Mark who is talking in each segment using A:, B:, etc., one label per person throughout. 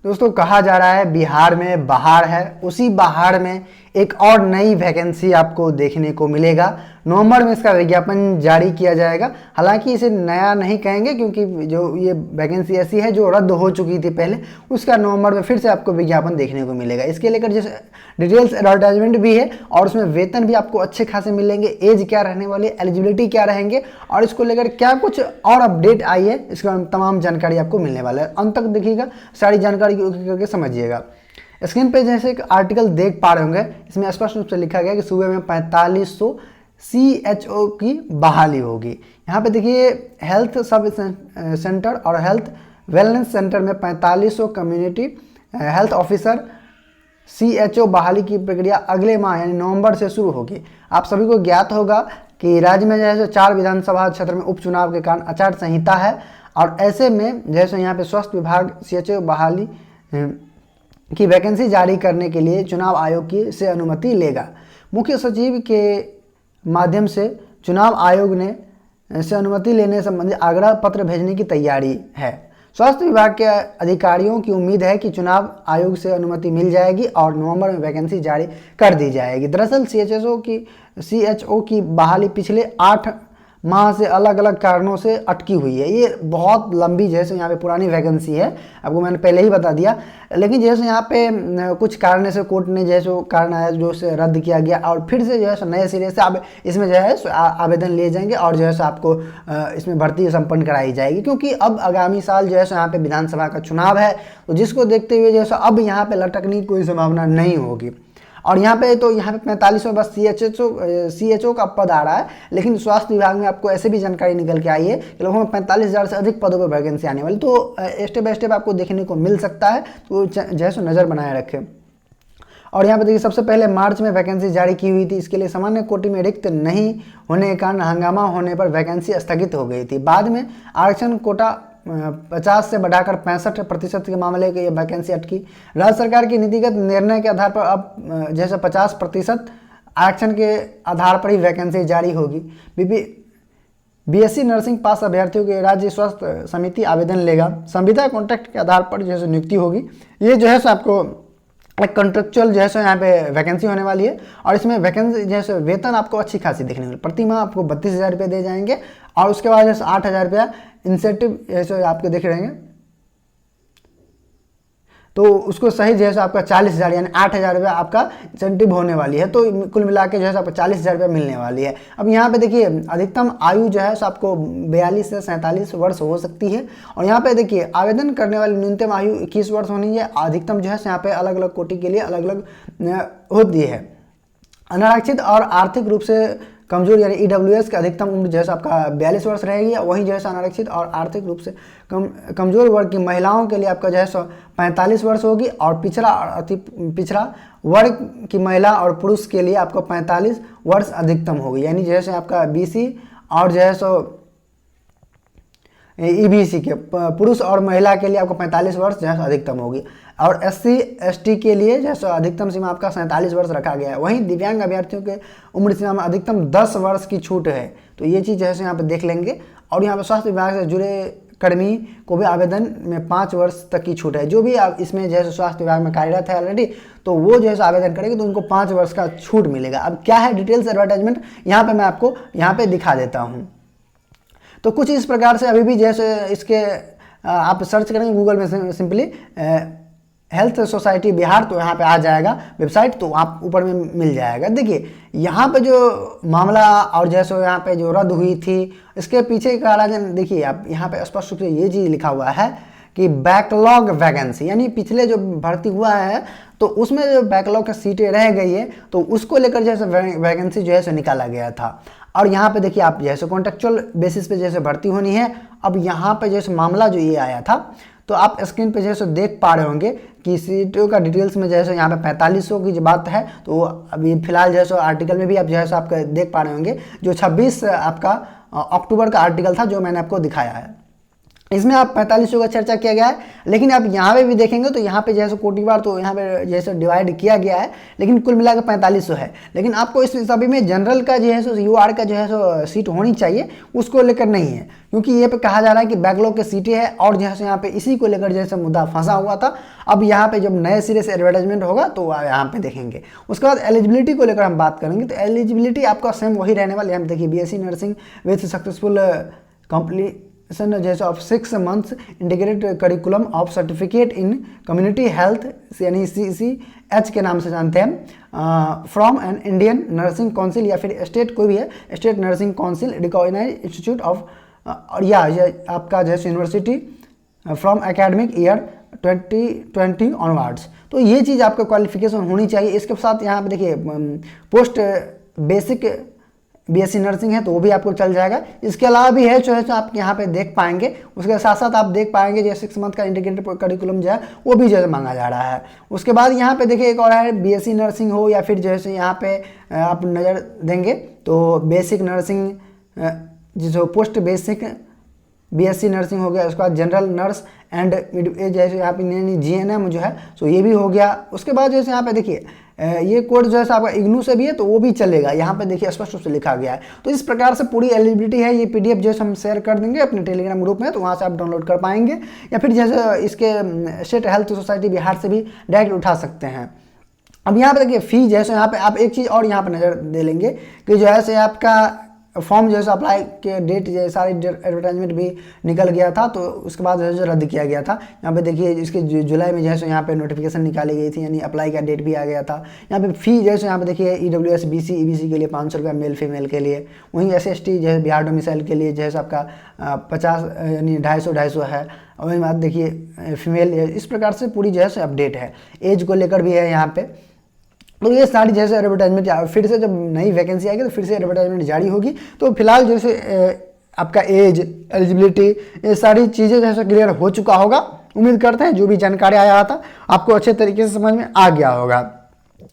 A: दोस्तों कहा जा रहा है बिहार में बहार है, उसी बहार में एक और नई वैकेंसी आपको देखने को मिलेगा। नवंबर में इसका विज्ञापन जारी किया जाएगा। हालांकि इसे नया नहीं कहेंगे क्योंकि जो ये वैकेंसी ऐसी है जो रद्द हो चुकी थी पहले, उसका नवंबर में फिर से आपको विज्ञापन देखने को मिलेगा। इसके लेकर जैसे डिटेल्स एडवर्टाइजमेंट भी है और उसमें वेतन भी आपको अच्छे खासे मिलेंगे, एज क्या रहने वाली है, एलिजिबिलिटी क्या रहेंगे और इसको लेकर क्या कुछ और अपडेट आई है, इसका तमाम जानकारी आपको मिलने वाला है। अंत तक देखिएगा, सारी जानकारी करके समझिएगा। स्क्रीन पे जैसे एक आर्टिकल देख पा रहे होंगे, इसमें स्पष्ट रूप से लिखा गया कि सूबे में 4500 CHO की बहाली होगी। यहाँ पे देखिए हेल्थ सब सेंटर और हेल्थ वेलनेस सेंटर में 4500 कम्युनिटी हेल्थ ऑफिसर CHO बहाली की प्रक्रिया अगले माह यानी नवंबर से शुरू होगी। आप सभी को ज्ञात होगा कि राज्य में जैसे 4 विधानसभा क्षेत्र में उपचुनाव के कारण आचार संहिता है और ऐसे में जैसे यहाँ पे स्वास्थ्य विभाग CHO बहाली की वैकेंसी जारी करने के लिए चुनाव आयोग की से अनुमति लेगा। मुख्य सचिव के माध्यम से चुनाव आयोग ने से अनुमति लेने संबंधी आग्रह पत्र भेजने की तैयारी है। स्वास्थ्य विभाग के अधिकारियों की उम्मीद है कि चुनाव आयोग से अनुमति मिल जाएगी और नवंबर में वैकेंसी जारी कर दी जाएगी। दरअसल CHO की बहाली पिछले 8 माह से अलग अलग कारणों से अटकी हुई है। ये बहुत लंबी जैसे यहाँ पे पुरानी वैकेंसी है, आपको मैंने पहले ही बता दिया, लेकिन जैसे यहाँ पे कुछ कारण से कोर्ट ने जैसे कारण आया जो से रद्द किया गया और फिर से जो है नए सिरे से अब इसमें जो है आवेदन लिए जाएंगे और जो है आपको इसमें भर्ती संपन्न कराई जाएगी। क्योंकि अब आगामी साल जो है यहाँ पे विधानसभा का चुनाव है, तो जिसको देखते हुए जैसे अब यहाँ पे लटकने की कोई संभावना नहीं होगी। और यहाँ पे 4500 बस CHO का पद आ रहा है, लेकिन स्वास्थ्य विभाग में आपको ऐसे भी जानकारी निकल के आई है कि लगभग में 45,000 से अधिक पदों पर वैकेंसी आने वाली, तो स्टेप बाय स्टेप आपको देखने को मिल सकता है, तो जैसे नज़र बनाए रखें। और यहाँ पे देखिए सबसे पहले मार्च में वैकेंसी जारी की हुई थी। इसके लिए सामान्य कोटि में रिक्त नहीं होने के कारण हंगामा होने पर वैकेंसी स्थगित हो गई थी। बाद में आरक्षण कोटा 50 से बढ़ाकर 65% के मामले की वैकेंसी अटकी। राज्य सरकार की नीतिगत निर्णय के आधार पर अब जैसे 50% आरक्षण के आधार पर ही वैकेंसी जारी होगी। BSc नर्सिंग पास अभ्यर्थियों के राज्य स्वास्थ्य समिति आवेदन लेगा। संविदा कॉन्ट्रैक्ट के आधार पर जैसे नियुक्ति होगी। ये जो है आपको एक कॉन्ट्रेक्चुअल जैसे यहाँ पे वैकेंसी होने वाली है और इसमें वैकेंसी जैसे वेतन आपको अच्छी खासी देखने को मिले। प्रति माह आपको 32,000 रुपये दे जाएंगे और उसके बाद जैसे 8,000 रुपया इंसेंटिव जैसे आपके देख रहेंगे, तो उसको सही जैसे आपका 40,000 यानी 8,000 रुपया आपका इंसेंटिव होने वाली है। तो कुल मिला के जो है आपको 40,000 रुपया मिलने वाली है। अब यहाँ पे देखिए अधिकतम आयु जो है आपको 42 से 47 वर्ष हो सकती है और यहाँ पे देखिए आवेदन करने वाली न्यूनतम आयु 21 वर्ष होनी है। अधिकतम जो है यहाँ पे अलग अलग कोटि के लिए अलग अलग होती है। अनारक्षित और आर्थिक रूप से कमजोर यानी EWS की अधिकतम उम्र जैसे आपका 42 वर्ष रहेगी। वहीं जैसे अनारक्षित और आर्थिक रूप से कमजोर वर्ग की महिलाओं के लिए आपका जो है 45 वर्ष होगी और पिछड़ा और अति पिछड़ा वर्ग की महिला और पुरुष के लिए आपको 45 वर्ष अधिकतम होगी। यानी जैसे आपका BC और जो है EBC के पुरुष और महिला के लिए आपको 45 वर्ष जो है अधिकतम होगी और SC ST के लिए जैसे अधिकतम सीमा आपका 47 वर्ष रखा गया है। वहीं दिव्यांग अभ्यर्थियों के उम्र सीमा में अधिकतम 10 वर्ष की छूट है। तो ये चीज़ जैसे यहाँ पे देख लेंगे। और यहाँ पे स्वास्थ्य विभाग से जुड़े कर्मी को भी आवेदन में 5 वर्ष तक की छूट है। जो भी आप इसमें जैसे स्वास्थ्य विभाग में कार्यरत है ऑलरेडी, तो वो जैसे आवेदन करेंगे तो उनको 5 वर्ष का छूट मिलेगा। अब क्या है डिटेल्स एडवर्टाइजमेंट यहाँ पे मैं आपको यहाँ पे दिखा देता हूँ। तो कुछ इस प्रकार से अभी भी जैसे इसके आप सर्च करेंगे गूगल में सिंपली हेल्थ सोसाइटी बिहार, तो यहाँ पे आ जाएगा वेबसाइट, तो आप ऊपर में मिल जाएगा। देखिए यहाँ पे जो मामला और जैसे यहाँ पे जो रद्द हुई थी इसके पीछे का कारण देखिए आप यहाँ पे स्पष्ट रूप से ये चीज़ लिखा हुआ है कि बैकलॉग वैकेंसी, यानी पिछले जो भर्ती हुआ है तो उसमें जो बैकलॉग की सीटें रह गई है तो उसको लेकर जैसे वैकेंसी जो है निकाला गया था। और यहाँ पे देखिए आप जैसे कॉन्ट्रेक्चुअल बेसिस पे जैसे भर्ती होनी है। अब यहाँ पे जैसे मामला जो ये आया था, तो आप स्क्रीन पे जैसे देख पा रहे होंगे कि सीटों का डिटेल्स में जैसे यहाँ पे 4500 की जो बात है, तो अभी फिलहाल जैसे आर्टिकल में भी आप जैसे आप देख पा रहे होंगे जो 26 आपका अक्टूबर का आर्टिकल था जो मैंने आपको दिखाया है। इसमें आप 4500 का चर्चा किया गया है, लेकिन आप यहाँ पे भी देखेंगे तो यहाँ पे जैसे कोटिवार तो यहाँ पे जैसे डिवाइड किया गया है, लेकिन कुल मिलाकर 4500 है। लेकिन आपको इस सभी में जनरल का जो है सो यूआर का जो है सो सीट होनी चाहिए, उसको लेकर नहीं है, क्योंकि ये पे कहा जा रहा है कि बैकलॉग की सीटें है और जो है यहाँ पे इसी को लेकर जैसे मुद्दा फंसा हुआ था। अब यहाँ पे जब नए सिरे से एडवर्टाइजमेंट होगा तो यहाँ पे देखेंगे। उसके बाद एलिजिबिलिटी को लेकर हम बात करेंगे, तो एलिजिबिलिटी आपका सेम वही रहने वाली है। हम देखिए BSc nursing with successful completion जैसे of 6 months integrated curriculum of certificate in community health, यानी CCH के नाम से जानते हैं, from an Indian nursing council या फिर स्टेट कोई भी है, state nursing council recognised institute of, और या आपका जैसे university from academic year 2020 onwards. तो ये चीज़ आपका क्वालिफिकेशन होनी चाहिए। इसके साथ यहाँ पे देखिए पोस्ट बेसिक BSc नर्सिंग है तो वो भी आपको चल जाएगा। इसके अलावा भी है जो है आप यहाँ पे देख पाएंगे। उसके साथ साथ आप देख पाएंगे जो 6 मंथ का इंटीग्रेटेड करिकुलम जो है वो भी जैसे मांगा जा रहा है। उसके बाद यहाँ पे देखिए एक और है BSc नर्सिंग हो या फिर जैसे यहाँ पे आप नज़र देंगे तो बेसिक नर्सिंग जिसको पोस्ट बेसिक BSc नर्सिंग हो गया। उसके बाद जनरल नर्स एंड जैसे यहाँ पे GNM जो है सो ये भी हो गया। उसके बाद जैसे यहाँ पे देखिए ये कोड जो है आपका इग्नू से भी है तो वो भी चलेगा, यहाँ पे देखिए स्पष्ट रूप से लिखा गया है। तो इस प्रकार से पूरी एलिजिबिलिटी है। ये PDF जैसे हम शेयर कर देंगे अपने टेलीग्राम ग्रुप में, तो वहाँ से आप डाउनलोड कर पाएंगे, या फिर जैसे इसके स्टेट हेल्थ सोसाइटी बिहार से भी डायरेक्ट उठा सकते हैं। अब यहाँ पे देखिए फी जैसे यहाँ पे आप एक चीज़ और यहाँ पे नज़र दे लेंगे कि जो है आपका फॉर्म जो है अप्लाई के डेट जो सारी एडवर्टाइजमेंट भी निकल गया था, तो उसके बाद जो रद्द किया गया था। यहाँ पे देखिए इसके जुलाई में जो है यहाँ पे नोटिफिकेशन निकाली गई थी, यानी अप्लाई का डेट भी आ गया था। यहाँ पे फी जैसे यहाँ पे देखिए EWS BC EBC के लिए 500 रुपये मेल फीमेल के लिए, वहीं SST जो है बिहार डोमिसाइल के लिए जो है आपका 50 यानी 250 है। और वही बात देखिए फीमेल, इस प्रकार से पूरी जो है अपडेट है। एज को लेकर भी है यहाँ पे। तो ये सारी जैसे एडवर्टाइजमेंट फिर से जब नई वैकेंसी आएगी तो फिर से एडवर्टाइजमेंट जारी होगी। तो फिलहाल जैसे आपका एज एलिजिबिलिटी ये सारी चीज़ें जैसे क्लियर हो चुका होगा। उम्मीद करते हैं जो भी जानकारी आया था आपको अच्छे तरीके से समझ में आ गया होगा।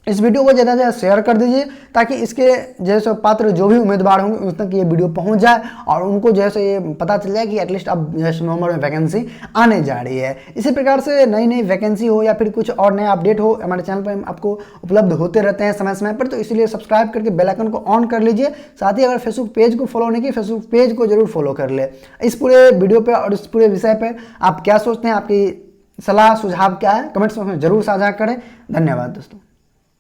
A: इस वीडियो को ज़्यादा से ज़्यादा शेयर कर दीजिए ताकि इसके जैसे पात्र जो भी उम्मीदवार होंगे उस तक ये वीडियो पहुंच जाए और उनको जैसे ये पता चल जाए कि एटलीस्ट अब जैसे नवंबर में वैकेंसी आने जा रही है। इसी प्रकार से नई नई वैकेंसी हो या फिर कुछ और नया अपडेट हो हमारे चैनल पर आपको उपलब्ध होते रहते हैं समय समय पर, तो इसलिए सब्सक्राइब करके बेल आइकन को ऑन कर लीजिए। साथ ही अगर फेसबुक पेज को फॉलो नहीं किए फेसबुक पेज को जरूर फॉलो कर ले। इस पूरे वीडियो पर और इस पूरे विषय पर आप क्या सोचते हैं, आपकी सलाह सुझाव क्या है, कमेंट्स में जरूर साझा करें। धन्यवाद दोस्तों।